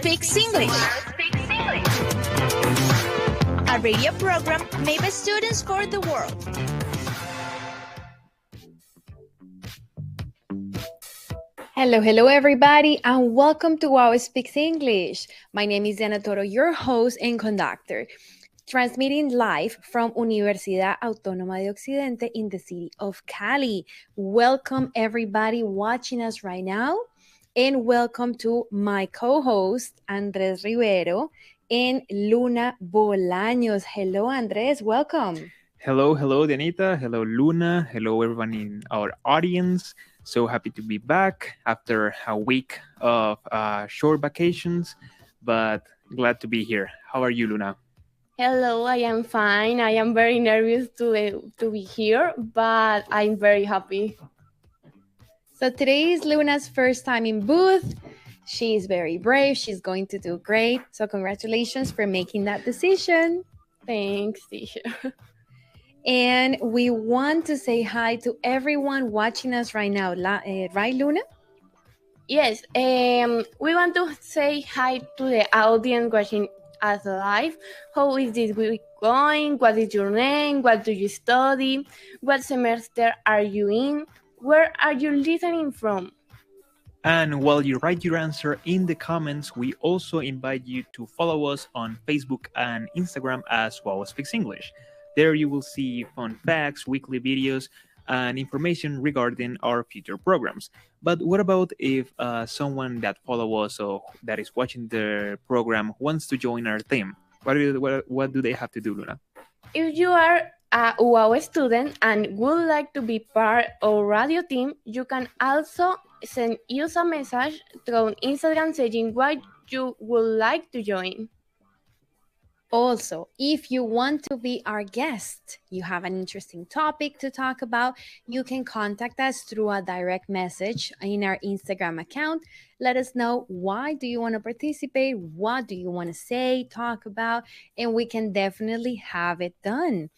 Speaks English, a radio program made by students for the world. Hello everybody, and welcome to Wow Speaks English. My name is Diana Toro, your host and conductor, transmitting live from Universidad Autónoma de Occidente in the city of Cali. Welcome everybody watching us right now, and welcome to my co-host, Andres Rivero and Luna Bolaños. Hello Andres, welcome. Hello, Dianita. Hello, Luna. Hello, everyone in our audience. So happy to be back after a week of short vacations, but glad to be here. How are you, Luna? Hello, I am fine. I am very nervous to be here, but I'm very happy. So today is Luna's first time in booth. She's very brave. She's going to do great. So congratulations for making that decision. Thanks, teacher. And we want to say hi to everyone watching us right now. Right, Luna? Yes, we want to say hi to the audience watching us live. How is this week going? What is your name? What do you study? What semester are you in? Where are you listening from? And while you write your answer in the comments, we also invite you to follow us on Facebook and Instagram as Wow Speaks English. There you will see fun facts, weekly videos, and information regarding our future programs. But what about if someone that follows us or that is watching the program wants to join our team? What do they have to do, Luna? If you are a WOW student and would like to be part of radio team, you can also send us a message through Instagram saying why you would like to join. Also, if you want to be our guest, you have an interesting topic to talk about, you can contact us through a direct message in our Instagram account. Let us know why do you want to participate, what do you want to say, talk about, and we can definitely have it done.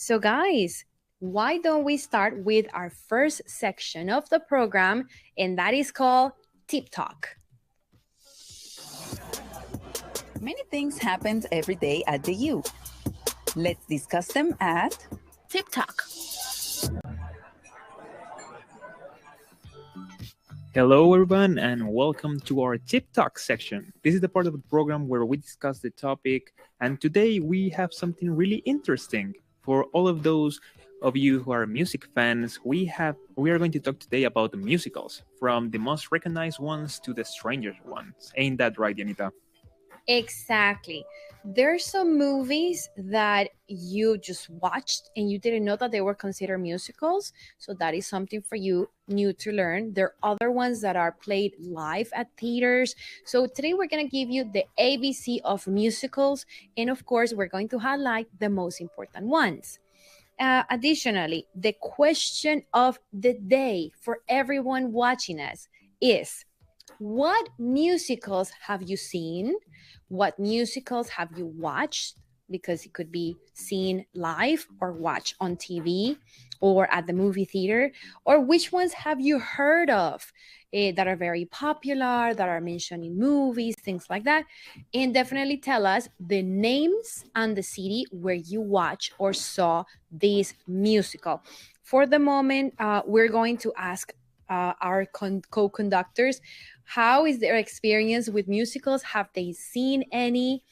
So guys, why don't we start with our first section of the program, and that is called Tip Talk. Many things happen every day at the U. Let's discuss them at Tip Talk. Hello, everyone, and welcome to our Tip Talk section. This is the part of the program where we discuss the topic, and today we have something really interesting. For all of those of you who are music fans, we are going to talk today about the musicals, from the most recognized ones to the strangest ones. Ain't that right, Janita? Exactly. There's some movies that you just watched and you didn't know that they were considered musicals. So that is something for you new to learn. There are other ones that are played live at theaters. So today we're going to give you the ABC of musicals. And of course, we're going to highlight the most important ones. Additionally, the question of the day for everyone watching us is, what musicals have you seen? What musicals have you watched? Because it could be seen live or watched on TV or at the movie theater. Or which ones have you heard of that are very popular, that are mentioned in movies, things like that. And definitely tell us the names and the city where you watch or saw this musical. For the moment, we're going to ask our co-conductors, how is their experience with musicals? Have they seen any?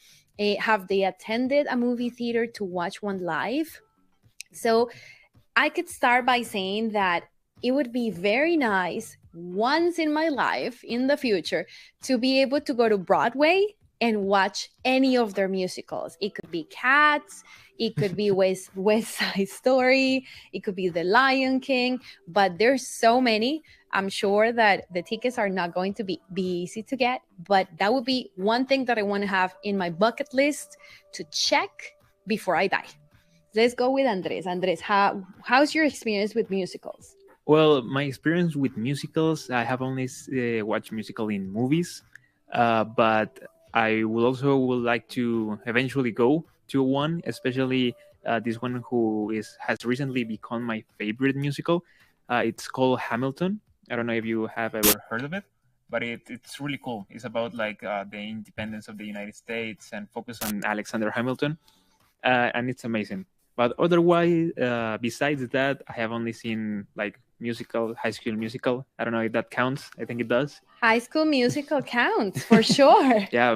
Have they attended a movie theater to watch one live? So I could start by saying that it would be very nice once in my life in the future to be able to go to Broadway and watch any of their musicals. It could be Cats, it could be West Side Story, it could be The Lion King, but there's so many. I'm sure that the tickets are not going to be easy to get, but that would be one thing that I want to have in my bucket list to check before I die. Let's go with Andres. Andres, how's your experience with musicals? Well, my experience with musicals, I have only watched musical in movies, but I would like to eventually go to one, especially this one has recently become my favorite musical. It's called Hamilton. I don't know if you have ever heard of it. but it's really cool. It's about like the independence of the United States and focus on Alexander Hamilton, and it's amazing. But otherwise, besides that, I have only seen like musical, High School Musical. I don't know if that counts. I think it does. High School Musical counts for sure. Yeah,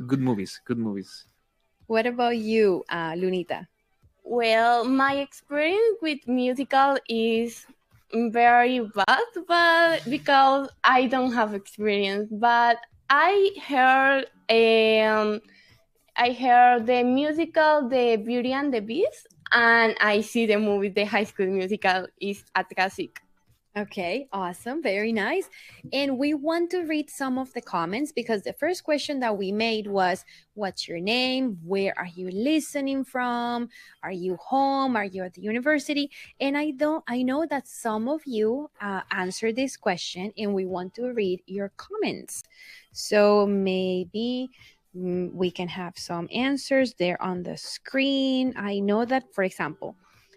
good movies. Good movies. What about you, Lunita? Well, my experience with musical is very bad, but because I don't have experience. But I heard the musical The Beauty and the Beast, and I see the movie The High School Musical is a classic. Okay, awesome. Very nice. And we want to read some of the comments because the first question that we made was, what's your name? Where are you listening from? Are you home? Are you at the university? And I know that some of you answered this question and we want to read your comments. So maybe we can have some answers there on the screen. I know that, for example,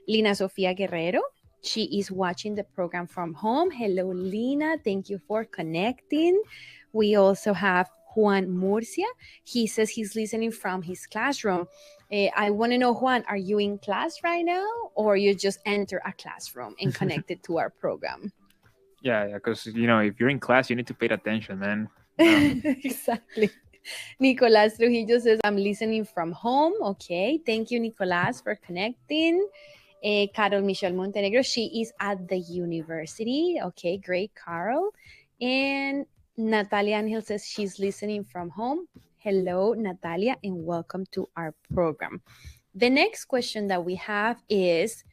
Lina Sofia Guerrero, she is watching the program from home. Hello, Lina. Thank you for connecting. We also have Juan Murcia. He says he's listening from his classroom. I want to know, Juan, are you in class right now or you just enter a classroom and connected to our program? Yeah, because if you're in class, you need to pay attention, man. Exactly. Nicolas Trujillo says, I'm listening from home. Okay. Thank you, Nicolas, for connecting. Carol Michelle Montenegro, she is at the university. Okay, great, Carol. And Natalia Angel says she's listening from home. Hello, Natalia, and welcome to our program. The next question that we have is,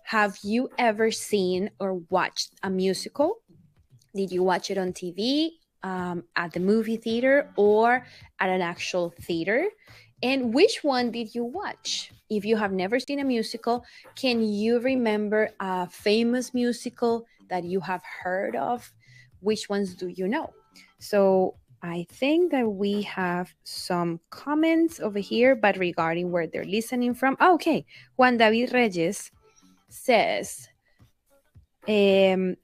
have you ever seen or watched a musical? Did you watch it on TV, at the movie theater, or at an actual theater? And which one did you watch? If you have never seen a musical, can you remember a famous musical that you have heard of? Which ones do you know? So I think that we have some comments over here, but regarding where they're listening from. Oh, okay. Juan David Reyes says, the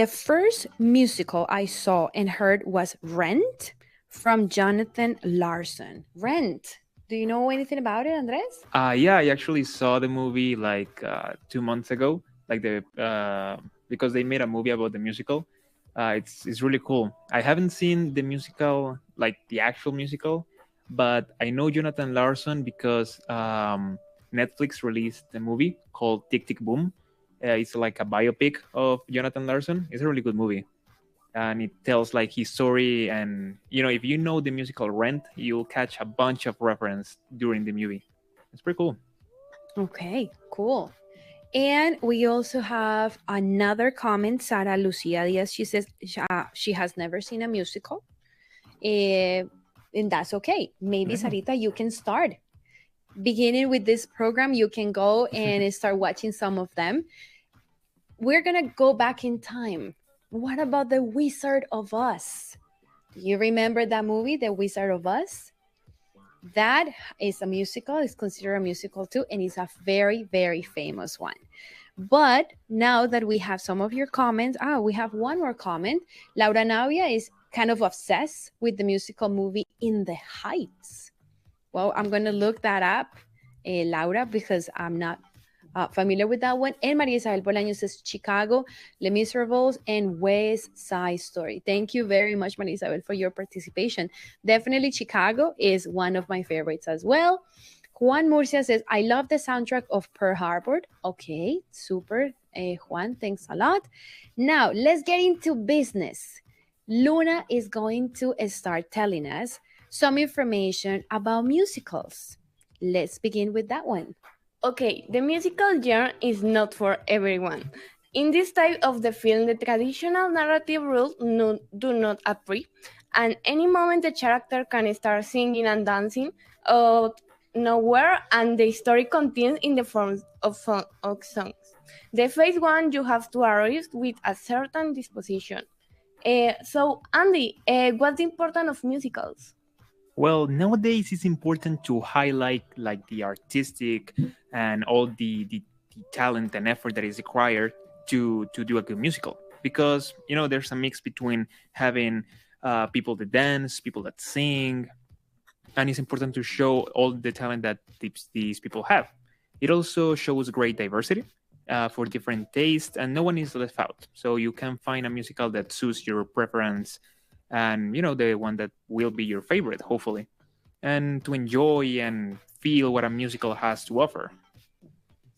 first musical I saw and heard was Rent from Jonathan Larson. Rent. Do you know anything about it, Andres? Yeah, I actually saw the movie like 2 months ago, like because they made a movie about the musical. It's really cool. I haven't seen the musical, like the actual musical, but I know Jonathan Larson because Netflix released a movie called Tick Tick Boom. It's like a biopic of Jonathan Larson. It's a really good movie, and it tells like his story. And if you know the musical Rent, you'll catch a bunch of reference during the movie. It's pretty cool. Okay, cool. And we also have another comment, Sara Lucia Diaz. She says she has never seen a musical. And that's okay. Maybe, Sarita, you can start. Beginning with this program, you can go and start watching some of them. We're going to go back in time. What about The Wizard of Oz? Do you remember that movie, The Wizard of Oz? That is a musical. It's considered a musical too, and it's a very, very famous one. But now that we have some of your comments, we have one more comment. Laura Navia is kind of obsessed with the musical movie In the Heights. Well, I'm going to look that up, Laura, because I'm not familiar with that one. And Maria Isabel Bolaño says Chicago, Les Miserables, and West Side Story. Thank you very much, Maria Isabel, for your participation. Definitely Chicago is one of my favorites as well. Juan Murcia says, I love the soundtrack of Pearl Harbor. Okay, super. Juan, thanks a lot. Now, let's get into business. Luna is going to start telling us some information about musicals. Let's begin with that one. Okay, the musical genre is not for everyone. In this type of the film, the traditional narrative rules do not apply, and any moment the character can start singing and dancing out nowhere, and the story continues in the form of songs. The phase one, you have to arrive with a certain disposition. So, Andy, what's the importance of musicals? Well, nowadays it's important to highlight like the artistic and all the talent and effort that is required to do a good musical, because there's a mix between having people that dance, people that sing, and it's important to show all the talent that these people have. It also shows great diversity for different tastes, and no one is left out. So you can find a musical that suits your preference, and the one that will be your favorite, hopefully, and to enjoy and feel what a musical has to offer.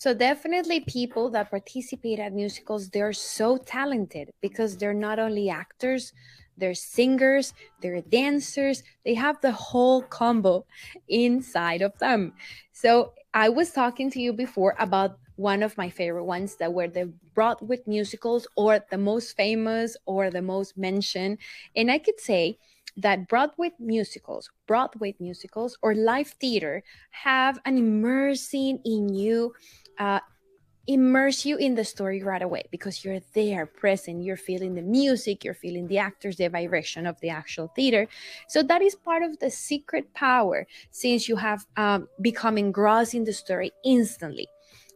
So definitely people that participate at musicals, they're so talented because they're not only actors, they're singers, they're dancers, they have the whole combo inside of them. So I was talking to you before about one of my favorite ones that were the Broadway musicals, or the most famous or the most mentioned. And I could say that Broadway musicals or live theater have an immersing in you, uh, immerse you in the story right away because you're there present, you're feeling the music, you're feeling the actors, the vibration of the actual theater. So that is part of the secret power, since you have become engrossed in the story instantly.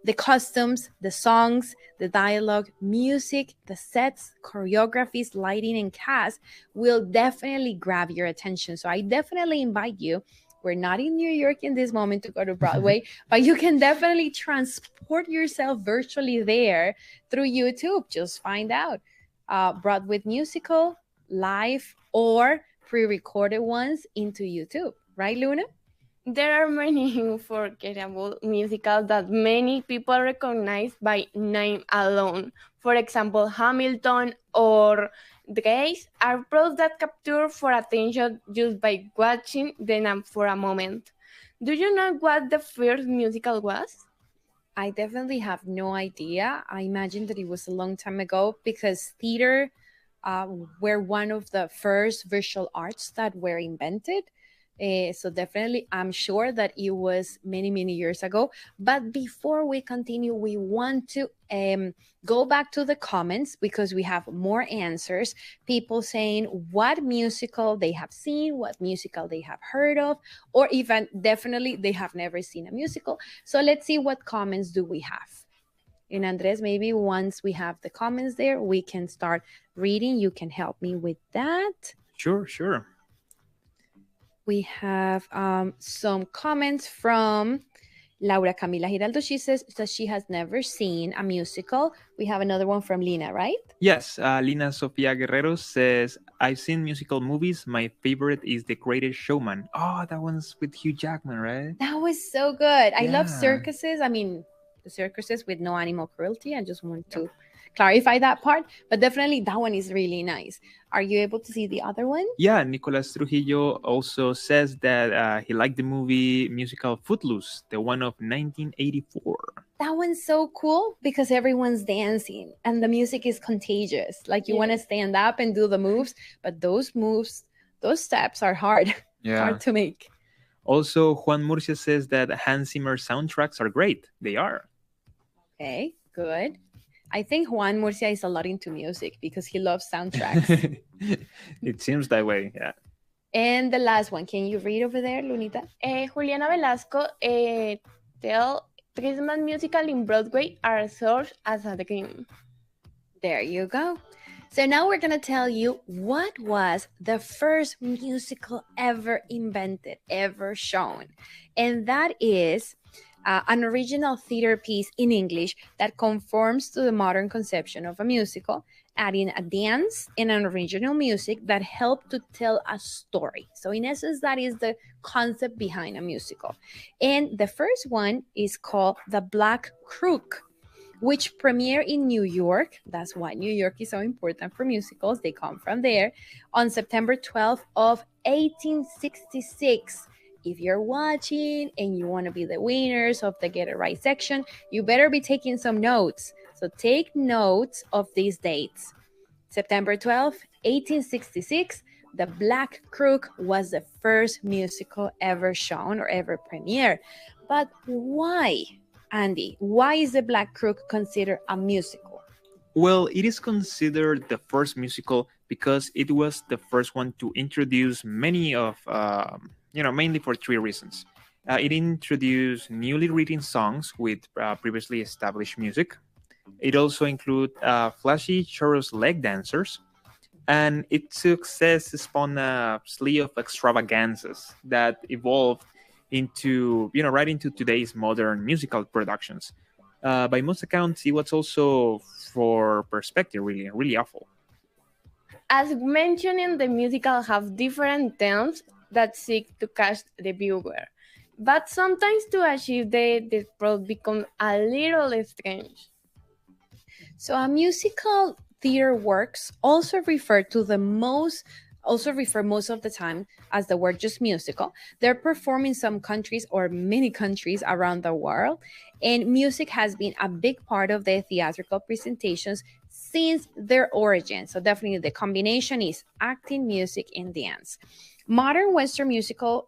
The costumes, the songs, the dialogue, music, the sets, choreographies, lighting, and cast will definitely grab your attention. So I definitely invite you. We're not in New York in this moment to go to Broadway, but you can definitely transport yourself virtually there through YouTube. Just find out Broadway musical, live, or pre recorded ones into YouTube. Right, Luna? There are many unforgettable musicals that many people recognize by name alone. For example, Hamilton or Grace are pros that capture for attention just by watching them for a moment. Do you know what the first musical was? I definitely have no idea. I imagine that it was a long time ago because theater uh, were one of the first visual arts that were invented. So definitely, I'm sure that it was many, many years ago. But before we continue, we want to go back to the comments because we have more answers. People saying what musical they have seen, what musical they have heard of, or even definitely they have never seen a musical. So let's see what comments do we have. And Andres, maybe once we have the comments there, we can start reading. You can help me with that. Sure. We have some comments from Laura Camila Giraldo. She says that she has never seen a musical. We have another one from Lina, right? Yes, Lina Sofia Guerrero says, I've seen musical movies. My favorite is The Greatest Showman. Oh, that one's with Hugh Jackman, right? That was so good. I love Yeah. circuses. I mean, the circuses with no animal cruelty. I just want to clarify that part. But definitely that one is really nice. Are you able to see the other one? Yeah, Nicolas Trujillo also says that he liked the movie musical Footloose, the one of 1984. That one's so cool because everyone's dancing and the music is contagious. Like you want to stand up and do the moves, but those moves, those steps are hard, hard to make. Also, Juan Murcia says that Hans Zimmer soundtracks are great. They are. Okay, good. I think Juan Murcia is a lot into music because he loves soundtracks. It seems that way, yeah. And the last one, can you read over there, Lunita? Juliana Velasco tell Christmas musical in Broadway are sourced as a dream. There you go. So now we're going to tell you what was the first musical ever invented, ever shown. And that is an original theater piece in English that conforms to the modern conception of a musical, adding a dance and an original music that help to tell a story. So in essence, that is the concept behind a musical. And the first one is called The Black Crook, which premiered in New York. That's why New York is so important for musicals. They come from there on September 12th of 1866. If you're watching and you want to be the winners of the Get It Right section, you better be taking some notes. So take notes of these dates. September 12th, 1866, The Black Crook was the first musical ever shown or ever premiered. But why, Andy? Why is The Black Crook considered a musical? Well, it is considered the first musical because it was the first one to introduce many of, mainly for three reasons. It introduced newly written songs with previously established music. It also includes flashy chorus leg dancers, and its success spawned a slew of extravaganzas that evolved into, right into today's modern musical productions. By most accounts, it was also, for perspective, really, really awful. As mentioned, the musical have different themes that seek to catch the viewer, but sometimes to achieve the plot become a little strange. So a musical theater works also refer most of the time as the word just musical. They're performed in some countries or many countries around the world, and music has been a big part of their theatrical presentations since their origin. So definitely the combination is acting, music, and dance. Modern Western musical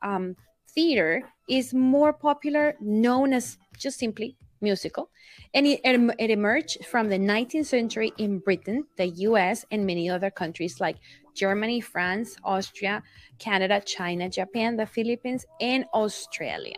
theater is more popular, known as just simply musical, and it emerged from the 19th century in Britain, the US, and many other countries like Germany, France, Austria, Canada, China, Japan, the Philippines, and Australia.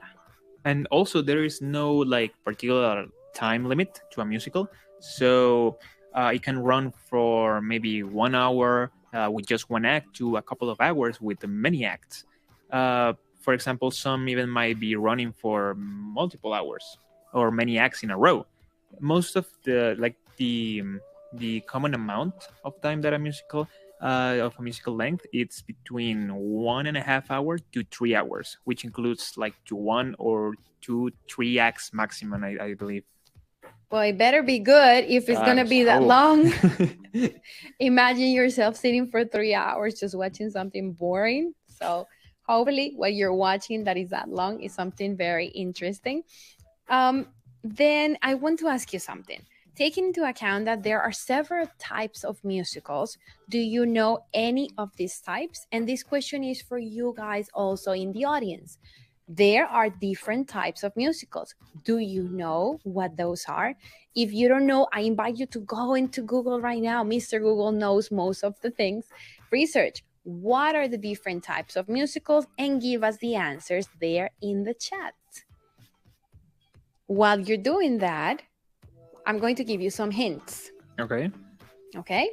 And also, there is no like particular time limit to a musical, so it can run for maybe 1 hour with just one act to a couple of hours with many acts. For example, some even might be running for multiple hours or many acts in a row. Most of the common amount of time that of a musical length, it's between 1.5 hours to 3 hours, which includes like to one or two, three acts maximum, I believe. Well, it better be good if it's gonna be that So- long. Imagine yourself sitting for 3 hours just watching something boring. So hopefully what you're watching that is that long is something very interesting. Then I want to ask you something. Taking into account that there are several types of musicals, do you know any of these types? And this question is for you guys also in the audience. There are different types of musicals. Do you know what those are? If you don't know, I invite you to go into Google right now. Mr. Google knows most of the things. Research what are the different types of musicals and give us the answers there in the chat. While you're doing that, I'm going to give you some hints. Okay. Okay?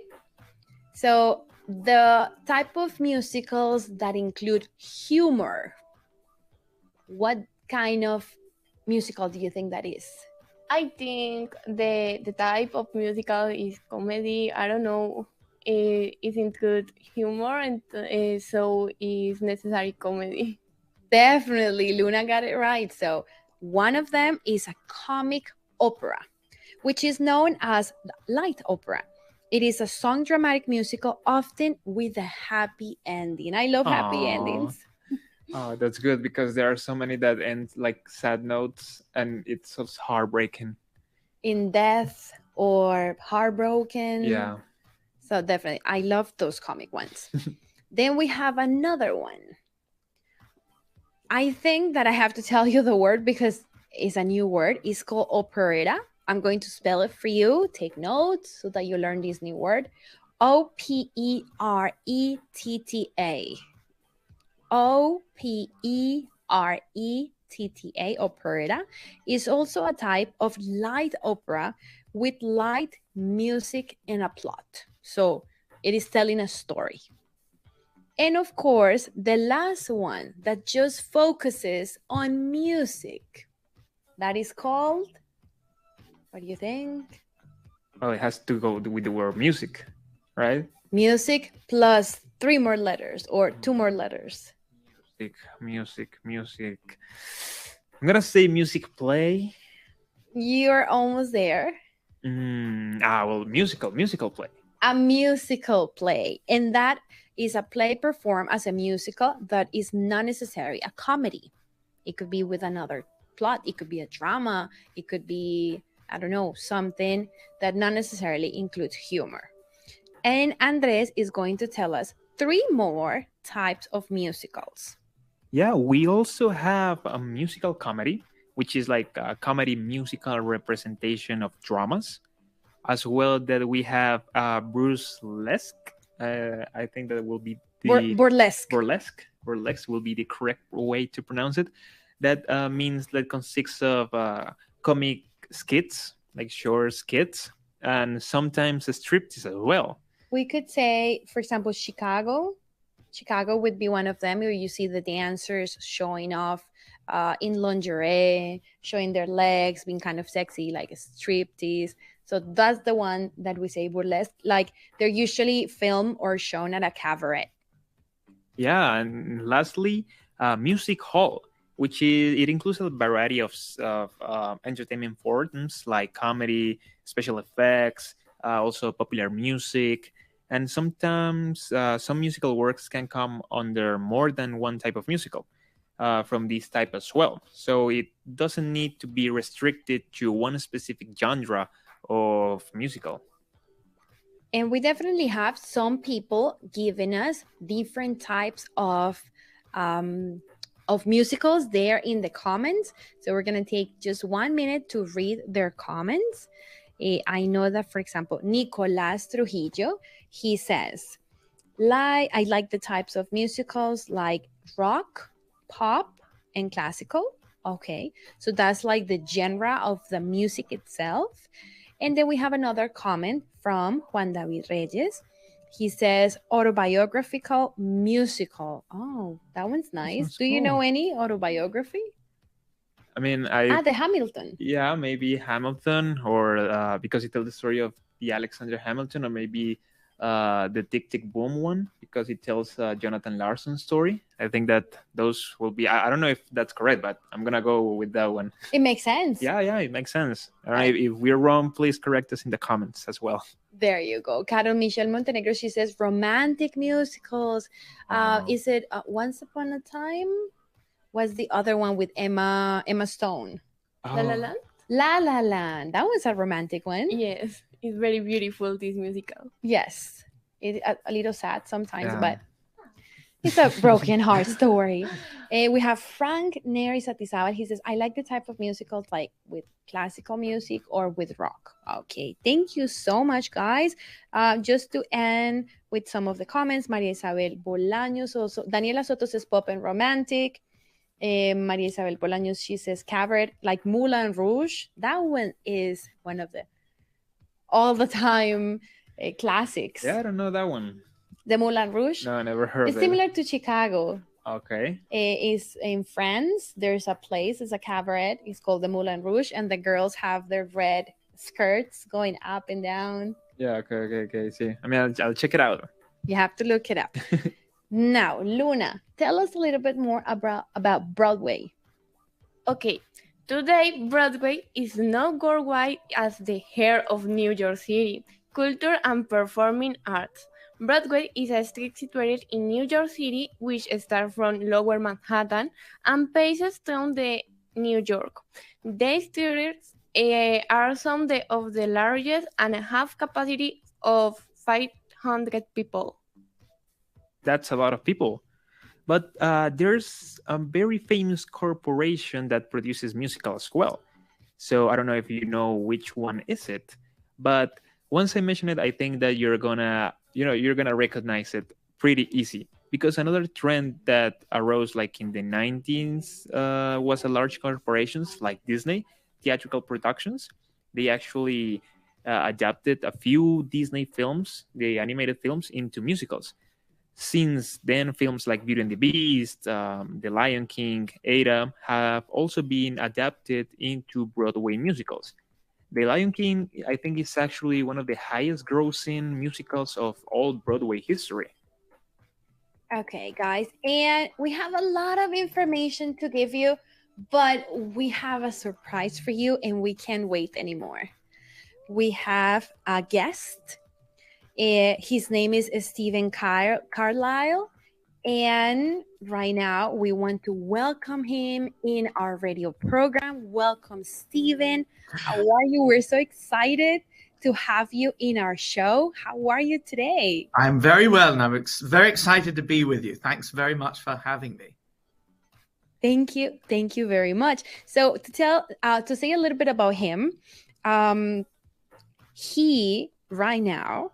So, the type of musicals that include humor, what kind of musical do you think that is? I think the type of musical is comedy. I don't know. It includes humor, and so is necessary comedy. Definitely, Luna got it right. So, one of them is a comic opera, which is known as light opera. It is a song dramatic musical, often with a happy ending. I love happy Aw. endings. Oh, that's good because there are so many that end like sad notes, and it's so heartbreaking. In death or heartbroken. Yeah. So definitely, I love those comic ones. Then we have another one. I think that I have to tell you the word because it's a new word. It's called operetta. I'm going to spell it for you. Take notes so that you learn this new word. Operetta. Operetta, operetta, is also a type of light opera with light music and a plot. So it is telling a story. And of course, the last one that just focuses on music, that is called, what do you think? Well, it has to go with the word music, right? Music plus 3 more letters or 2 more letters. Music. I'm gonna say music play. You're almost there. Well, musical play. A musical play, and that is a play performed as a musical that is not necessarily a comedy. It could be with another plot, it could be a drama, it could be, I don't know, something that not necessarily includes humor. And Andres is going to tell us 3 more types of musicals. Yeah, we also have a musical comedy, which is like a comedy musical representation of dramas, as well that we have burlesque. I think that will be the Burlesque. Burlesque will be the correct way to pronounce it. That means that consists of comic skits like short skits, and sometimes striptease as well. We could say, for example, Chicago. Chicago would be one of them where you see the dancers showing off in lingerie, showing their legs, being kind of sexy, like a striptease. So that's the one that we say burlesque. Like they're usually filmed or shown at a cabaret. Yeah, and lastly, music hall, which is it includes a variety of entertainment forms like comedy, special effects, also popular music, and sometimes some musical works can come under more than one type of musical from this type as well. So it doesn't need to be restricted to one specific genre of musical. And we definitely have some people giving us different types of musicals there in the comments. So we're gonna take just 1 minute to read their comments. I know that, for example, Nicolas Trujillo, he says, like I like the types of musicals like rock, pop, and classical. Okay, so that's like the genre of the music itself. And then we have another comment from Juan David Reyes. He says autobiographical musical. Oh, that one's nice. sounds Do you know cool. any autobiography? I mean, I The Hamilton. yeah, maybe Hamilton, or because it tells the story of the Alexander Hamilton, or maybe the Tick Tick Boom one because it tells Jonathan Larson's story. I think that those will be. I don't know if that's correct, but I'm gonna go with that one. It makes sense. Yeah, yeah, it makes sense. I don't know if we're wrong. Please correct us in the comments as well. There you go. Carol Michelle Montenegro, she says romantic musicals. Is it Once Upon a Time? What's the other one with Emma Stone? La La Oh, Land? La La Land. That was a romantic one. Yes, it's very beautiful, this musical. Yes. It a little sad sometimes, Yeah. but it's a broken heart story. We have Frank Neri Satizabal. He says, I like the type of musicals like with classical music or with rock. Okay, thank you so much, guys. Just to end with some of the comments, Maria Isabel Bolaños also. Daniela Soto says pop and romantic. Maria Isabel Bolaños, she says cabaret, like Moulin Rouge. That one is one of the all the time classics. yeah, I don't know that one. The Moulin Rouge. No, I never heard It's of it. similar to Chicago. Okay. Is in France. There's a place, it's a cabaret. It's called the Moulin Rouge, and the girls have their red skirts going up and down. Yeah. Okay. See, I mean, I'll check it out. You have to look it up. Now, Luna, tell us a little bit more about Broadway. Okay, today Broadway is known worldwide as the heart of New York City culture and performing arts. Broadway is a street situated in New York City, which starts from Lower Manhattan and passes through the New York. These theaters are some of the largest and have capacity of 500 people. That's a lot of people. But there's a very famous corporation that produces musicals as well. So I don't know if you know which one is it, but once I mention it, I think that you're gonna recognize it pretty easy because another trend that arose like in the 19s was a large corporations like Disney theatrical productions. They actually adapted a few Disney films, the animated films, into musicals. Since then, films like Beauty and the Beast, The Lion King, Ada have also been adapted into Broadway musicals. The Lion King, I think, is actually one of the highest grossing musicals of all Broadway history. Okay, guys, and we have a lot of information to give you, but we have a surprise for you, and we can't wait anymore. We have a guest. His name is Stephen Carlisle, and right now we want to welcome him in our radio program. Welcome, Stephen. How are you? We're so excited to have you in our show. How are you today? I'm very well, and I'm very excited to be with you. Thanks very much for having me. Thank you very much. So to say a little bit about him, he right now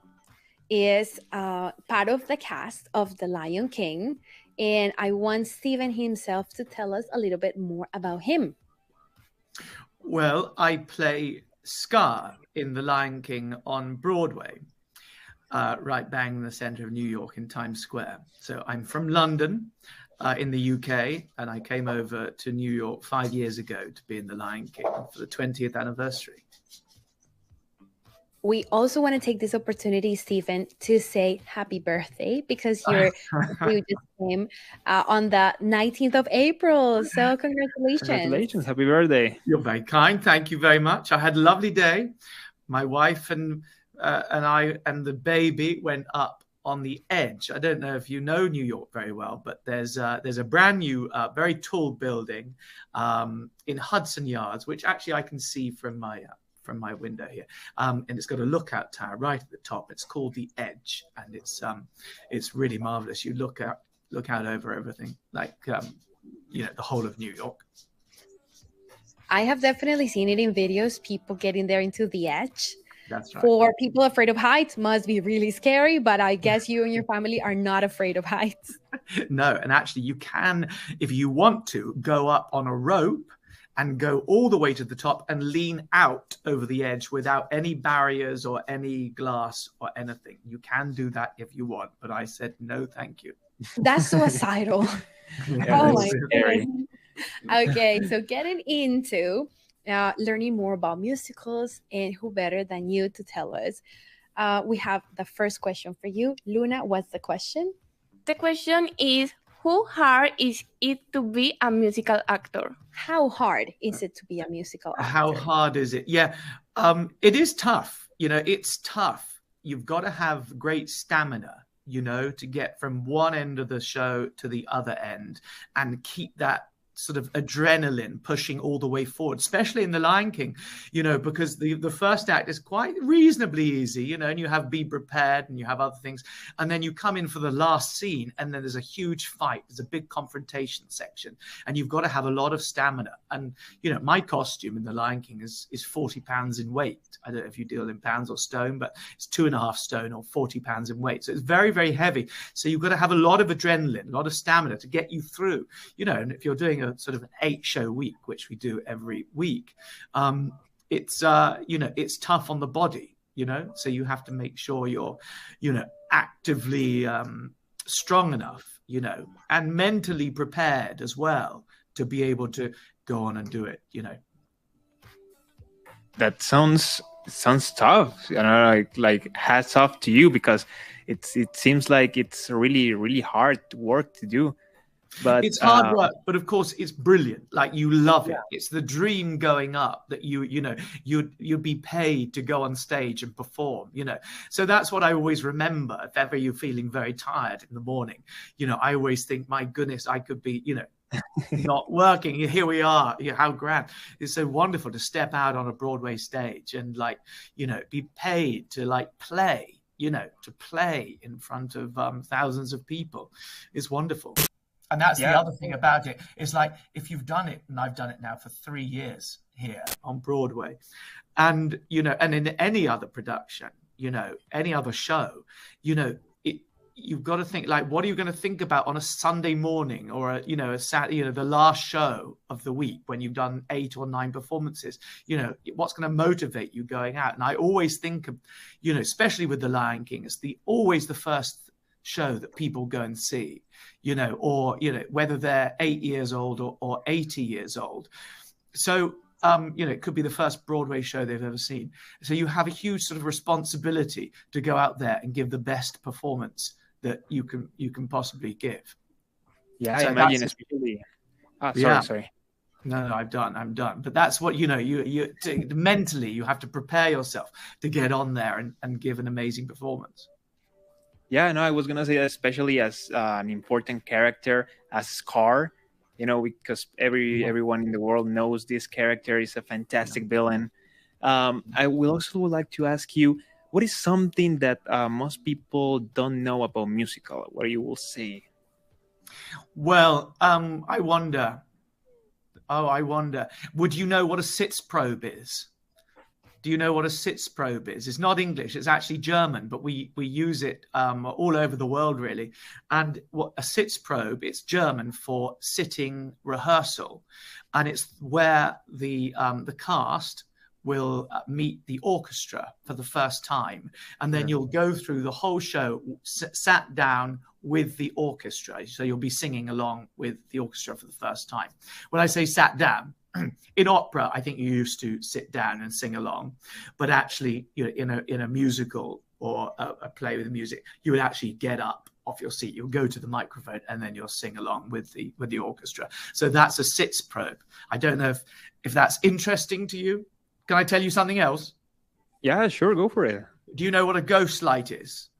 is part of the cast of The Lion King, and I want Stephen himself to tell us a little bit more about him. Well, I play Scar in The Lion King on Broadway, right bang in the center of New York in Times Square. So I'm from London in the UK, and I came over to New York 5 years ago to be in The Lion King for the 20th anniversary. We also want to take this opportunity, Stephen, to say happy birthday, because you just came on the 19th of April. So congratulations. Congratulations. Happy birthday. You're very kind. Thank you very much. I had a lovely day. My wife and I and the baby went up on the edge. I don't know if you know New York very well, but there's a brand new, very tall building in Hudson Yards, which actually I can see from my window here, and it's got a lookout tower right at the top. It's called the Edge, and it's really marvelous. You look out over everything, like the whole of New York. I have definitely seen it in videos, people getting there into the Edge. That's right. For people afraid of heights, must be really scary, but I guess you and your family are not afraid of heights. No, and actually you can, if you want to, go up on a rope and go all the way to the top and lean out over the edge without any barriers or any glass or anything. You can do that if you want, but I said no, thank you. That's suicidal. Yeah, oh my goodness. Okay, so getting into learning more about musicals, and who better than you to tell us? We have the first question for you. Luna, what's the question? The question is, how hard is it to be a musical actor? How hard is it to be a musical actor? How hard is it? Yeah, it is tough. It's tough. You've got to have great stamina, to get from one end of the show to the other end and keep that sort of adrenaline pushing all the way forward, especially in The Lion King, because the first act is quite reasonably easy, and you have Be Prepared and you have other things. And then you come in for the last scene and then there's a huge fight. There's a big confrontation section and you've got to have a lot of stamina. And, my costume in The Lion King is 40 pounds in weight. I don't know if you deal in pounds or stone, but it's 2.5 stone or 40 pounds in weight. So it's very, very heavy. So you've got to have a lot of adrenaline, a lot of stamina to get you through, and if you're doing a sort of an 8-show week, which we do every week, it's it's tough on the body, so you have to make sure you're actively strong enough, and mentally prepared as well to be able to go on and do it. That sounds tough. Like hats off to you, because it seems like it's really, really hard work to do. But it's hard work, but of course it's brilliant. Like, you love it. It's the dream going up that you'd be paid to go on stage and perform, So that's what I always remember. If ever you're feeling very tired in the morning, I always think, my goodness, I could be, not working. Here we are. How grand. It's so wonderful to step out on a Broadway stage and be paid to play, to play in front of thousands of people. It's wonderful. And that's the other thing about it. It's like, if you've done it, and I've done it now for 3 years here on Broadway, and, and in any other production, any other show, you've got to think, what are you going to think about on a Sunday morning or the last show of the week when you've done 8 or 9 performances? What's going to motivate you going out? And I always think of, especially with The Lion King, it's always the first show that people go and see, or whether they're 8 years old or 80 years old. So it could be the first Broadway show they've ever seen. So you have a huge sort of responsibility to go out there and give the best performance that you can possibly give. Yeah, so I imagine, especially. Sorry. No, I'm done. But that's what, you mentally, you have to prepare yourself to get on there and give an amazing performance. Yeah, no, I was gonna say, especially as an important character as Scar, because everyone in the world knows this character is a fantastic villain. I will also like to ask you, what is something that most people don't know about musical? What you will say? Well, I wonder. Would you know what a sitzprobe is? Do you know what a sitzprobe is? It's not English, it's actually German, but we use it all over the world, really. And what a sitzprobe, it's German for sitting rehearsal. And it's where the cast will meet the orchestra for the first time, and then you'll go through the whole show sat down with the orchestra. So you'll be singing along with the orchestra for the first time. When I say sat down, in opera, I think you used to sit down and sing along, but actually, in a musical or a play with music, you would actually get up off your seat. You'll go to the microphone and then you'll sing along with the orchestra. So that's a Sitzprobe. I don't know if that's interesting to you. Can I tell you something else? Yeah, sure, go for it. Do you know what a ghost light is?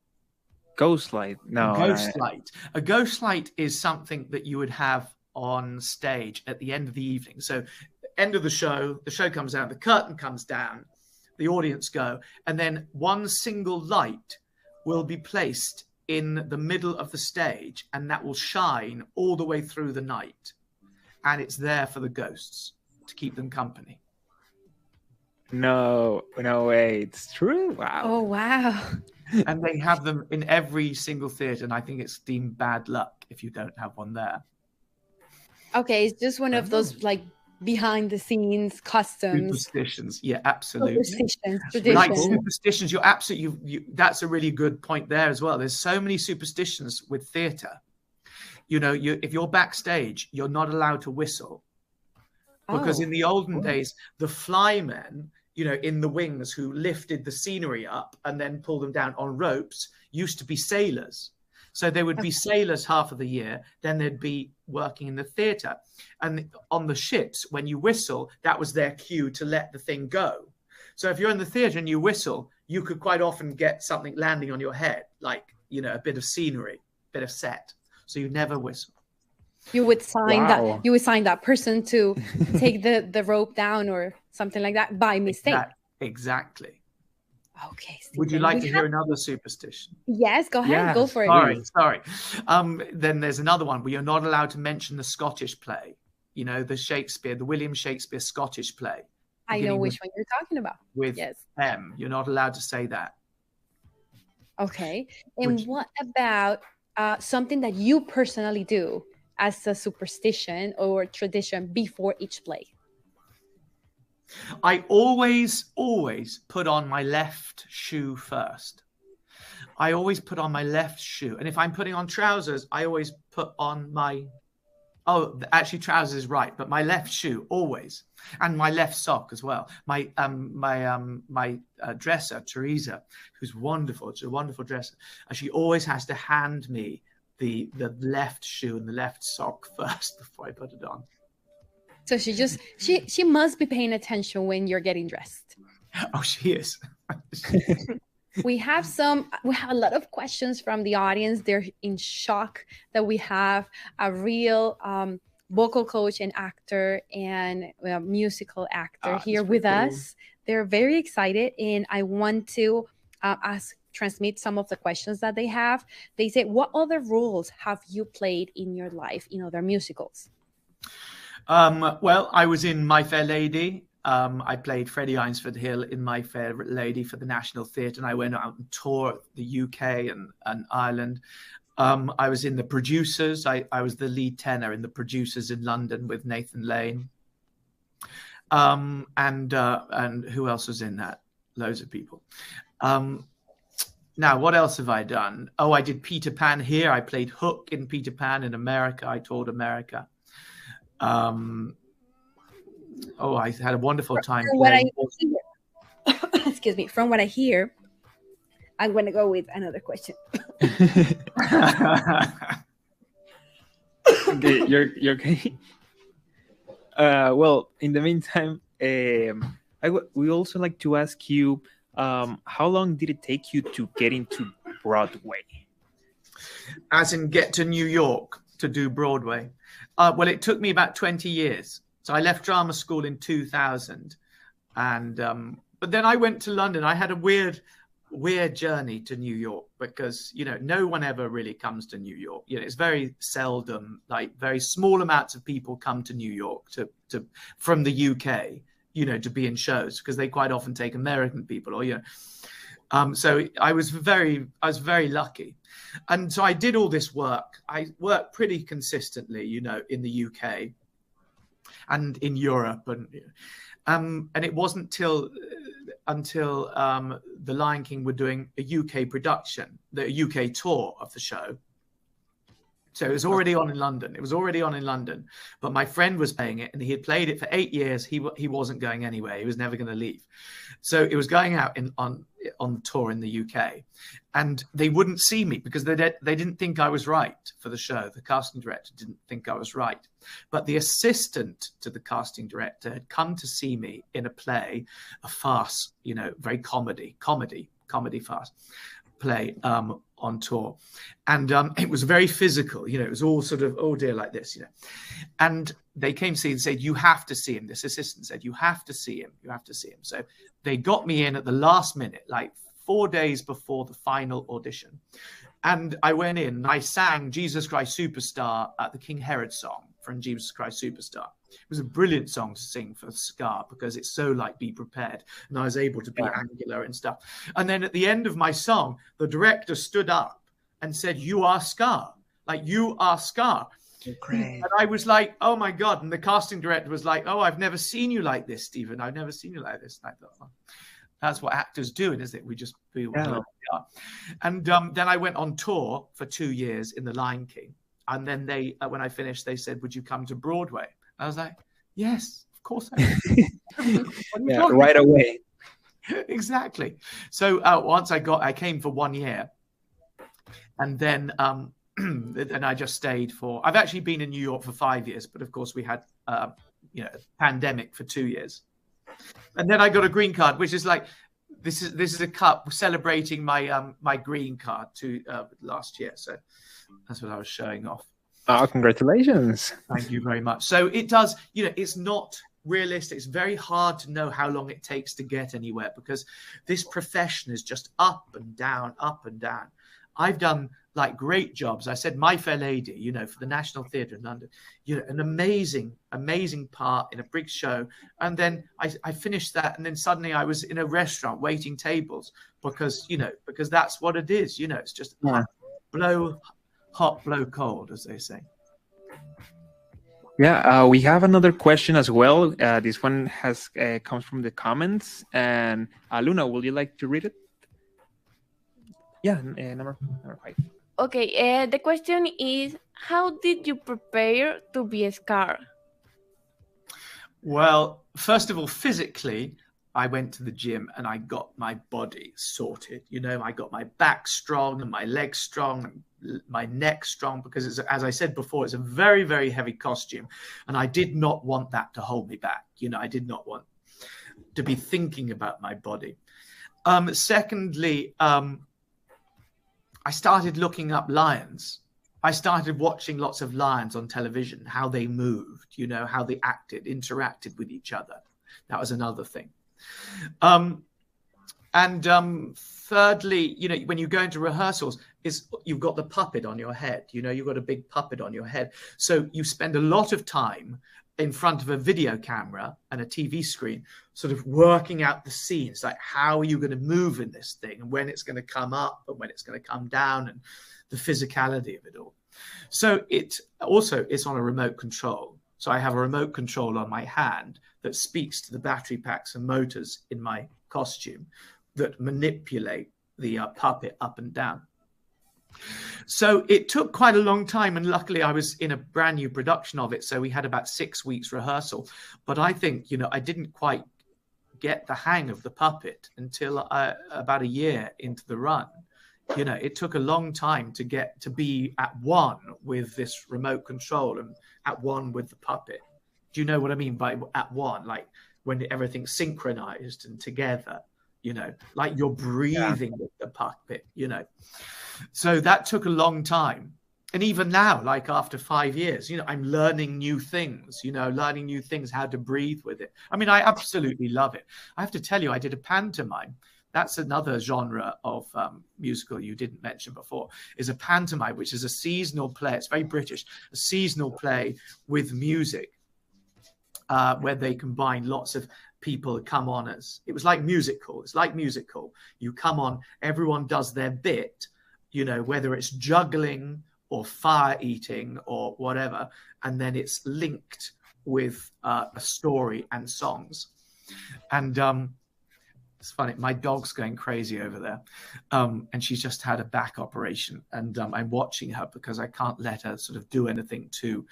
Ghost light? No. Ghost light. A ghost light is something that you would have on stage at the end of the evening. So end of the show comes down, the curtain comes down, the audience go, and then one single light will be placed in the middle of the stage, and that will shine all the way through the night. And it's there for the ghosts to keep them company. No way. It's true? Wow. Oh, wow. And they have them in every single theatre, and I think it's deemed bad luck if you don't have one there. Okay, it's just one of those like behind the scenes customs. Superstitions. Yeah, absolutely. Superstitions, Like traditions. superstitions, you're absolutely, that's a really good point there as well. There's so many superstitions with theatre. If you're backstage, you're not allowed to whistle. Because in the olden days, the flymen, in the wings who lifted the scenery up and then pulled them down on ropes used to be sailors. So there would be sailors half of the year, then they'd be working in the theatre. And on the ships, when you whistle, that was their cue to let the thing go. So if you're in the theatre and you whistle, you could quite often get something landing on your head, like, a bit of scenery, a bit of set. So you never whistle. You would sign Wow. that. You would sign that person to take the rope down or something like that by mistake. Exactly. Okay. Would you Stephen, like we to have- hear another superstition? Yes, go ahead. Yes, Go for it. Sorry. Then there's another one where you're not allowed to mention the Scottish play. The William Shakespeare Scottish play. I know beginning which one you're talking about. with Yes. M. You're not allowed to say that. Okay. And Which- what about something that you personally do as a superstition or tradition before each play? I always put on my left shoe first. I always put on my left shoe. And if I'm putting on trousers, I always put on my... Oh, actually, trousers is right, but my left shoe always, and my left sock as well. My dresser, Teresa, who's wonderful. She's a wonderful dresser. And she always has to hand me the left shoe and the left sock first before I put it on. So she must be paying attention when you're getting dressed. Oh, she is. We have a lot of questions from the audience. They're in shock that we have a real vocal coach and actor and musical actor here with us. They're very excited, and I want to transmit some of the questions that they have. They say, what other roles have you played in your life in other musicals? Well, I was in My Fair Lady. I played Freddie Eynsford Hill in My Fair Lady for the National Theatre, and I went out and toured the UK and Ireland. I was in The Producers. I was the lead tenor in The Producers in London with Nathan Lane. And who else was in that? Loads of people. Now, what else have I done? Oh, I did Peter Pan here. I played Hook in Peter Pan in America. I toured America. I had a wonderful time playing. Excuse me. From what I hear, I'm going to go with another question. Okay, you're okay. Well, in the meantime, we also like to ask you, how long did it take you to get into Broadway? As in get to New York to do Broadway? Well, it took me about 20 years. So I left drama school in 2000, but then I went to London. I had a weird journey to New York because, no one ever really comes to New York. It's very seldom, like very small amounts of people come to New York from the UK, to be in shows, because they quite often take American people so I was very lucky. And so I did all this work. I worked pretty consistently, in the UK and in Europe. And it wasn't until the Lion King were doing a UK production, the UK tour of the show. So it was already on in London. It was already on in London, but my friend was playing it, and he had played it for 8 years. He wasn't going anywhere. He was never going to leave. So it was going out on the tour in the UK, and they wouldn't see me because they didn't think I was right for the show. The casting director didn't think I was right, but the assistant to the casting director had come to see me in a play, a farce, you know, very comedy farce play on tour, and it was very physical, you know, it was all sort of, oh dear, like this, you know, and they came to see and said, you have to see him. This assistant said, you have to see him, you have to see him. So they got me in at the last minute, like 4 days before the final audition, and I went in and I sang Jesus Christ Superstar, the King Herod song from Jesus Christ Superstar. It was a brilliant song to sing for Scar because it's so like Be Prepared, and I was able to be angular and stuff. And then at the end of my song, the director stood up and said, you are Scar, like you are Scar. Great. And I was like, oh my God. And the casting director was like, oh, I've never seen you like this, Stephen. I've never seen you like this. And I thought, oh, that's what actors do, isn't it? We just feel who we are. And then I went on tour for 2 years in The Lion King. And then they, when I finished, they said, would you come to Broadway? I was like, yes, of course I will. Yeah, right away. Exactly. So once I came for 1 year, and then then I just stayed for. I've actually been in New York for 5 years, but of course we had you know, a pandemic for 2 years, and then I got a green card, which is like this is a cup celebrating my my green card to last year. So that's what I was showing off. Oh, congratulations. Thank you very much. So it does, you know, it's not realistic. It's very hard to know how long it takes to get anywhere because this profession is just up and down, up and down. I've done like great jobs. I said My Fair Lady, you know, for the National Theatre in London, you know, an amazing part in a big show. And then I finished that. And then suddenly I was in a restaurant waiting tables because, you know, because that's what it is. You know, it's just hot, blow cold, as they say. Yeah, we have another question as well. This one has comes from the comments. And Luna, would you like to read it? Yeah, number 5. Okay, the question is, how did you prepare to be a Scar? Well, first of all, physically, I went to the gym and I got my body sorted. You know, I got my back strong and my legs strong and my neck strong because, it's, as I said before, it's a very, very heavy costume. And I did not want that to hold me back. You know, I did not want to be thinking about my body. Secondly, I started looking up lions. I started watching lots of lions on television, how they moved, you know, how they acted, interacted with each other. That was another thing. Thirdly, you know, when you go into rehearsals, you've got the puppet on your head. You know, you've got a big puppet on your head. So you spend a lot of time in front of a video camera and a TV screen, sort of working out the scenes, like how are you going to move in this thing and when it's going to come up and when it's going to come down and the physicality of it all. So it's on a remote control. So I have a remote control on my hand that speaks to the battery packs and motors in my costume that manipulate the puppet up and down. So it took quite a long time, and luckily I was in a brand new production of it, so we had about 6 weeks rehearsal. But I think, you know, I didn't quite get the hang of the puppet until about a year into the run. You know, it took a long time to get to be at one with this remote control and at one with the puppet. Do you know what I mean by at one? Like when everything's synchronized and together, you know, like you're breathing with the puppet, you know. So that took a long time. And even now, like after 5 years, you know, I'm learning new things, how to breathe with it. I mean, I absolutely love it. I have to tell you, I did a pantomime. That's another genre of musical you didn't mention before, is a pantomime, which is a seasonal play. It's very British, a seasonal play with music, where they combine lots of people come on as, it was like musical. It's like musical. You come on, everyone does their bit, you know, whether it's juggling or fire eating or whatever, and then it's linked with a story and songs. And it's funny, my dog's going crazy over there, and she's just had a back operation, and I'm watching her because I can't let her sort of do anything too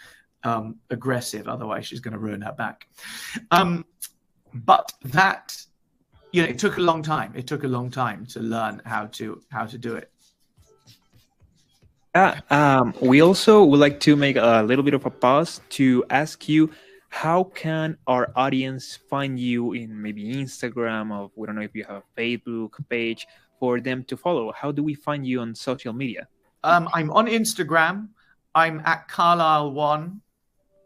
aggressive, otherwise she's going to ruin her back. But that, it took a long time. It took a long time to learn how to do it. We also would like to make a little bit of a pause to ask you, how can our audience find you in maybe Instagram, or we don't know if you have a Facebook page for them to follow? How do we find you on social media? I'm on Instagram. I'm at Carlisle1.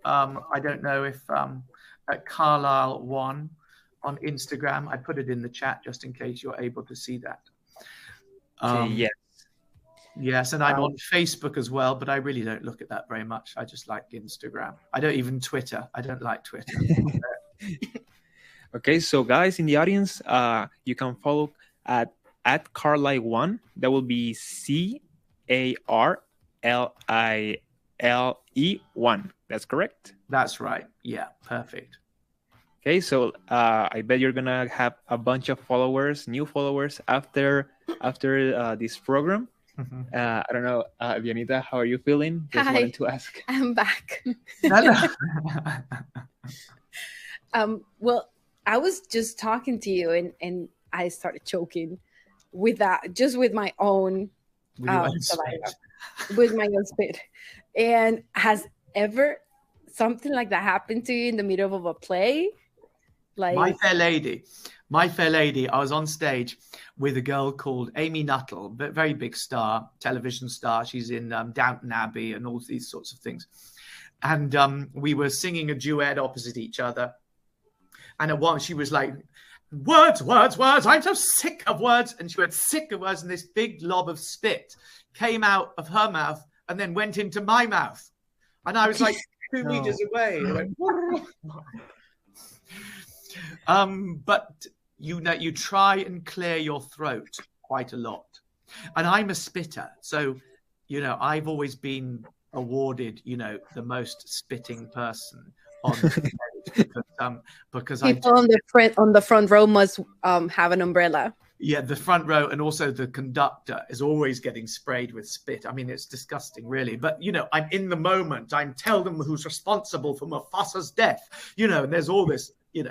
I don't know if at Carlisle1 on Instagram. I put it in the chat just in case you're able to see that. Yes. Yes, and I'm on Facebook as well, but I really don't look at that very much. I just like Instagram. I don't even Twitter. I don't like Twitter. Okay, so guys in the audience, you can follow at Carlisle1. That will be CARLILE1. That's correct? That's right. Yeah, perfect. Okay, so I bet you're gonna have a bunch of followers, new followers after this program. I don't know, Bianita, how are you feeling? Just Hi. wanted to ask. I'm back. No. Well, I was just talking to you and I started choking with that, just with my own saliva, with my own spit. And has ever something like that happened to you in the middle of a play? Like My Fair Lady, I was on stage with a girl called Amy Nuttall, very big star, television star. She's in Downton Abbey and all these sorts of things. And we were singing a duet opposite each other. And at once she was like, words, words, words. I'm so sick of words. And she went, sick of words. And this big lob of spit came out of her mouth and then went into my mouth. And I was like 2 meters away. And I went, but you try and clear your throat quite a lot. And I'm a spitter. So, I've always been awarded, the most spitting person on the stage because people on the front row must have an umbrella. Yeah, the front row, and also the conductor is always getting sprayed with spit. I mean, it's disgusting, really. But, I'm in the moment. I'm tell them who's responsible for Mufasa's death, and there's all this, it's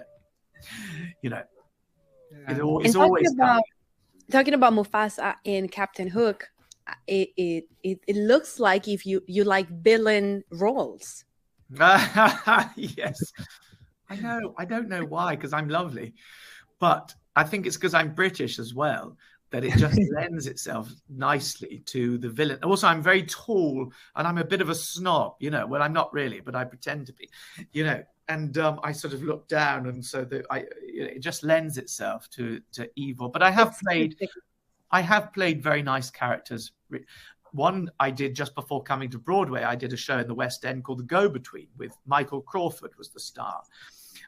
always talking about Mufasa in Captain Hook. It looks like if you like villain roles. Yes, I know. I don't know why, because I'm lovely, but I think it's because I'm British as well, that it just lends itself nicely to the villain. Also, I'm very tall and I'm a bit of a snob, well, I'm not really, but I pretend to be, and I sort of look down, and so it just lends itself to evil. But I have played very nice characters. One I did just before coming to Broadway. I did a show in the West End called The Go-Between with Michael Crawford was the star.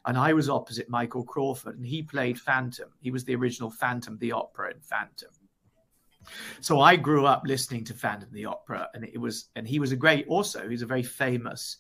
And I was opposite Michael Crawford, and he played Phantom. He was the original Phantom the Opera in Phantom. So I grew up listening to Phantom the Opera, and he was a very famous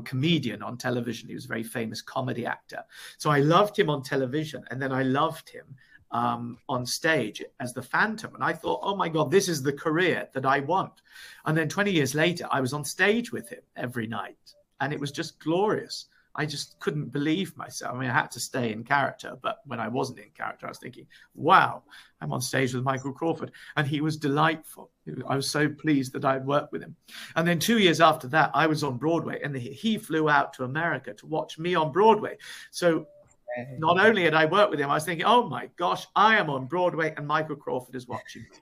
comedian on television. He was a very famous comedy actor. So I loved him on television, and then I loved him on stage as the Phantom. And I thought, oh my God, this is the career that I want. And then 20 years later, I was on stage with him every night, and it was just glorious. I just couldn't believe myself. I mean, I had to stay in character, but when I wasn't in character, I was thinking, wow, I'm on stage with Michael Crawford. And he was delightful. I was so pleased that I'd worked with him. And then 2 years after that, I was on Broadway, and he flew out to America to watch me on Broadway. So not only had I worked with him, I was thinking, oh my gosh, I am on Broadway and Michael Crawford is watching me.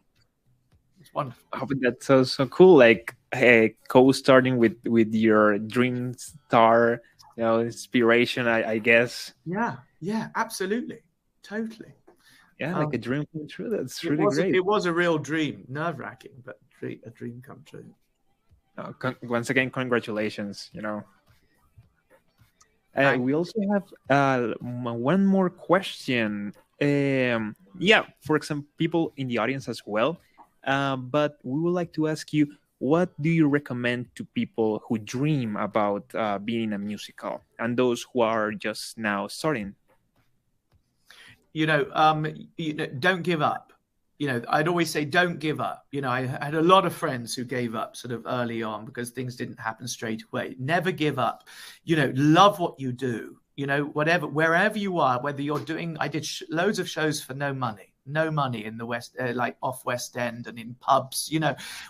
It's wonderful. Oh, but that's so cool. Like co-starting with your dream star, inspiration, I guess. Yeah, absolutely. Totally. Yeah, like a dream come true. That's really great. It was a real dream. Nerve-wracking, but a dream come true. Once again, congratulations, we also have one more question. For example, people in the audience as well. But we would like to ask you, what do you recommend to people who dream about being in a musical and those who are just now starting? don't give up. I'd always say, don't give up. I had a lot of friends who gave up sort of early on because things didn't happen straight away. Never give up. Love what you do. Wherever you are, whether you're doing, I did loads of shows for no money in the West, like off West End and in pubs,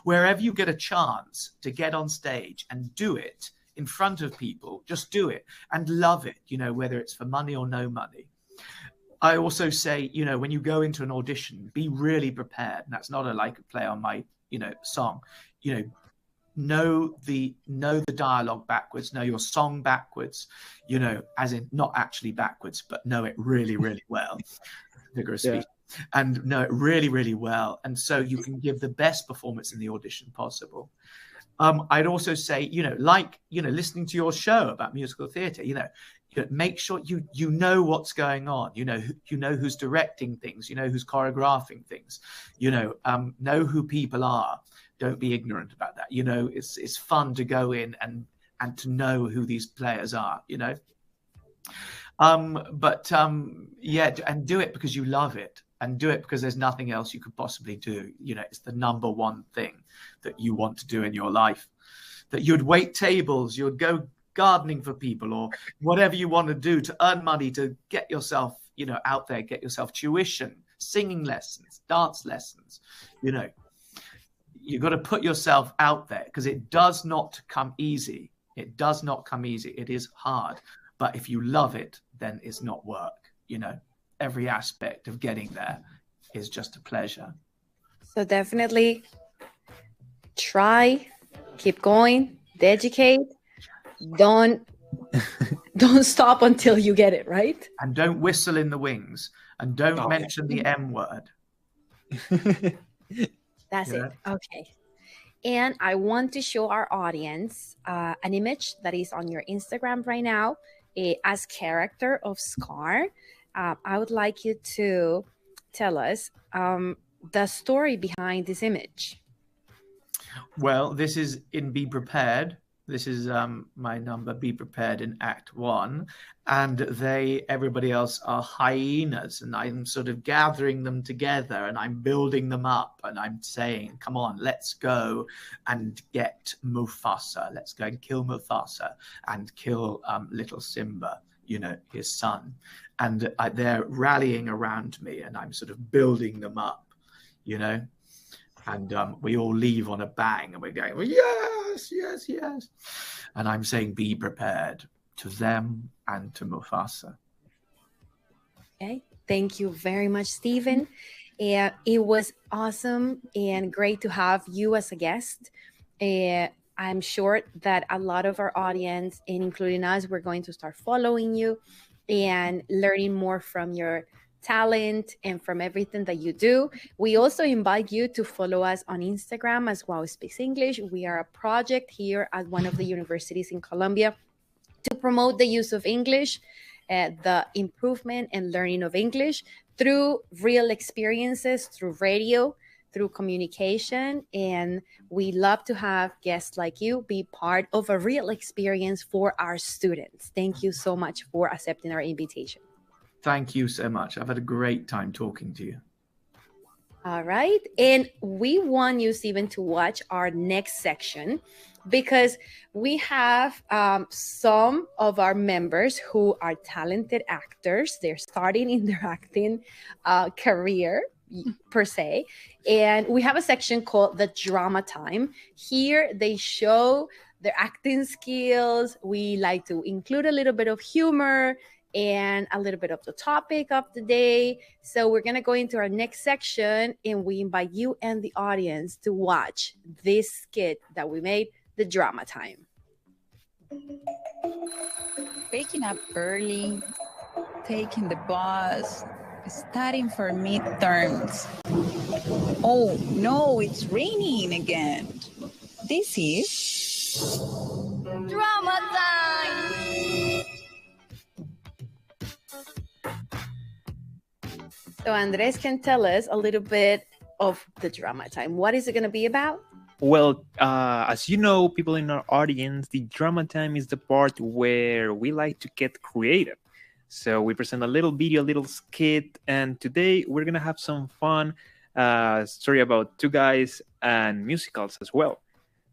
wherever you get a chance to get on stage and do it in front of people, just do it and love it, whether it's for money or no money. I also say, when you go into an audition, be really prepared. And that's not a play on my, song, know the dialogue backwards, know your song backwards, as in not actually backwards, but know it really, really well. Figure of speech. And know it really, really well. And so you can give the best performance in the audition possible. I'd also say, listening to your show about musical theatre, make sure you know what's going on, who's directing things, who's choreographing things, know who people are. Don't be ignorant about that. It's fun to go in and to know who these players are, and do it because you love it, and do it because there's nothing else you could possibly do. It's the number one thing that you want to do in your life. That you'd wait tables, you'd go gardening for people, or whatever you want to do to earn money to get yourself, out there, get yourself tuition, singing lessons, dance lessons. You've got to put yourself out there because it does not come easy. It does not come easy. It is hard. But if you love it, then it's not work. Every aspect of getting there is just a pleasure. So definitely try, keep going, dedicate. Don't stop until you get it, right? And don't whistle in the wings, and don't mention the M word. That's it. Okay. And I want to show our audience an image that is on your Instagram right now as character of Scar. I would like you to tell us the story behind this image. Well, this is in Be Prepared. This is my number, Be Prepared, in Act 1. And everybody else are hyenas. And I'm sort of gathering them together and I'm building them up. And I'm saying, come on, let's go and get Mufasa. Let's go and kill Mufasa and kill little Simba, his son. And they're rallying around me and I'm sort of building them up, And we all leave on a bang and we're going, well, yes, yes, yes. And I'm saying, be prepared to them and to Mufasa. Okay. Thank you very much, Stephen. And it was awesome and great to have you as a guest. I'm sure that a lot of our audience, and including us, we're going to start following you and learning more from your talent and from everything that you do. We also invite you to follow us on Instagram as Wow Speaks English. We are a project here at one of the universities in Colombia to promote the use of English, the improvement and learning of English through real experiences, through radio, through communication. And we love to have guests like you be part of a real experience for our students. Thank you so much for accepting our invitation. Thank you so much. I've had a great time talking to you. All right. And we want you, Stephen, to watch our next section because we have some of our members who are talented actors. They're starting in their acting career, per se. And we have a section called the Drama Time. Here they show their acting skills. We like to include a little bit of humor and a little bit of the topic of the day. So we're going to go into our next section and we invite you and the audience to watch this skit that we made, the Drama Time. Waking up early, taking the bus, studying for midterms. Oh no, it's raining again. This is Drama time! So Andres can tell us a little bit of the Drama Time. What is it going to be about? Well, as you know, people in our audience, the Drama Time is the part where we like to get creative. So we present a little video, a little skit, and today we're gonna have some fun story about two guys and musicals as well.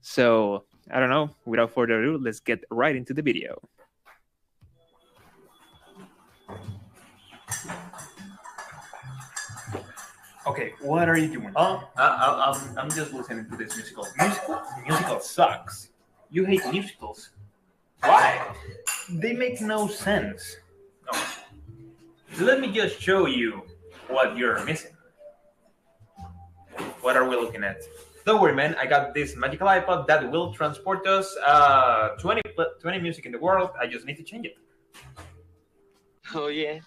So I don't know, without further ado, let's get right into the video. Okay, what are you doing? Oh, I'm just listening to this musical. Musical sucks. You hate musicals. Why? They make no sense. No. Let me just show you what you're missing. What are we looking at? Don't worry, man. I got this magical iPod that will transport us 20 music in the world. I just need to change it. Oh, yeah.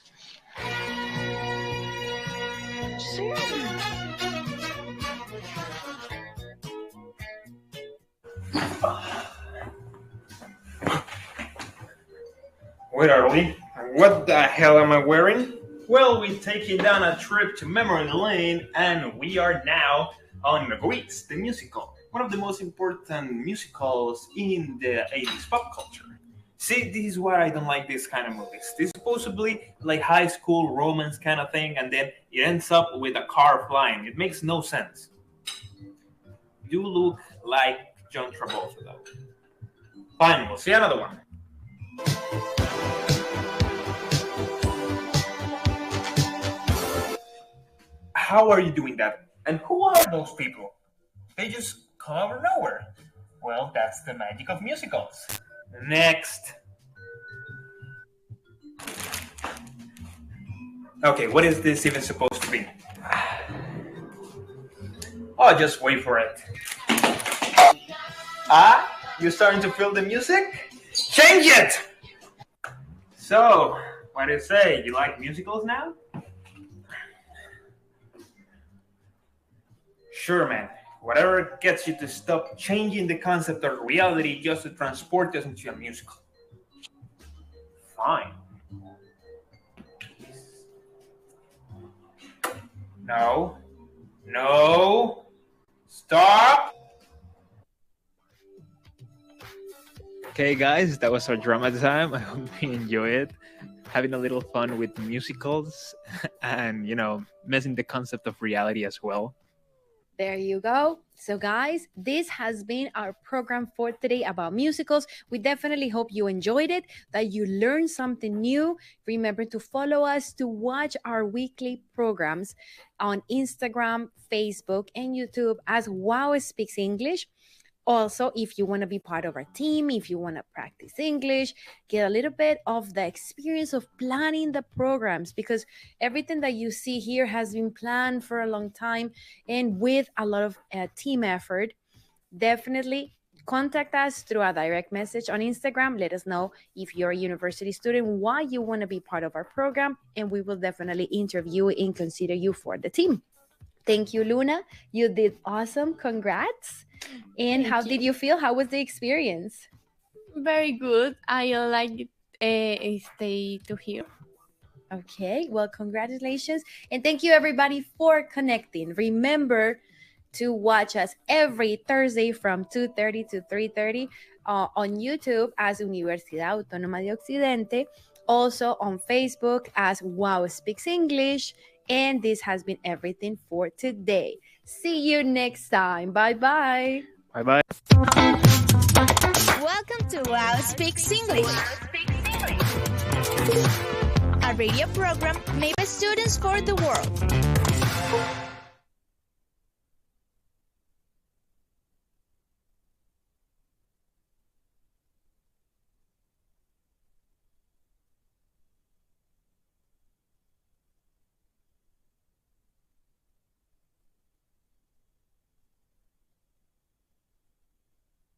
Where are we? What the hell am I wearing? Well, we're taking down a trip to memory lane, and we are now on Grease, the musical. One of the most important musicals in the 80s pop culture. See, this is why I don't like this kind of movies. This is supposedly like high school romance kind of thing, and then it ends up with a car flying. It makes no sense. You look like John Travolta, though. Fine, we'll see another one. How are you doing that? And who are those people? They just come out of nowhere. Well, that's the magic of musicals. Next. Okay, what is this even supposed to be? Oh, just wait for it. Ah, you starting to feel the music? Change it! So, what do you say? You like musicals now? Sure, man. Whatever gets you to stop changing the concept of reality just to transport us into a musical. Fine. No. No. Stop. Okay, guys, that was our drama time. I hope you enjoy it. Having a little fun with musicals and, messing the concept of reality as well. There you go. So guys, this has been our program for today about musicals. We definitely hope you enjoyed it, that you learned something new. Remember to follow us to watch our weekly programs on Instagram, Facebook, and YouTube as Wow Speaks English. Also, if you want to be part of our team, if you want to practice English, get a little bit of the experience of planning the programs, because everything that you see here has been planned for a long time and with a lot of team effort. Definitely contact us through a direct message on Instagram. Let us know if you're a university student, why you want to be part of our program, and we will definitely interview and consider you for the team. Thank you, Luna. You did awesome. Congrats. And how did you feel? How was the experience? Very good. I like stay to here. Okay, well, congratulations. And thank you, everybody, for connecting. Remember to watch us every Thursday from 2:30 to 3:30 on YouTube as Universidad Autónoma de Occidente. Also on Facebook as Wow Speaks English. And this has been everything for today. See you next time. Bye-bye. Bye-bye. Welcome to Wow Speaks English, a radio program made by students for the world.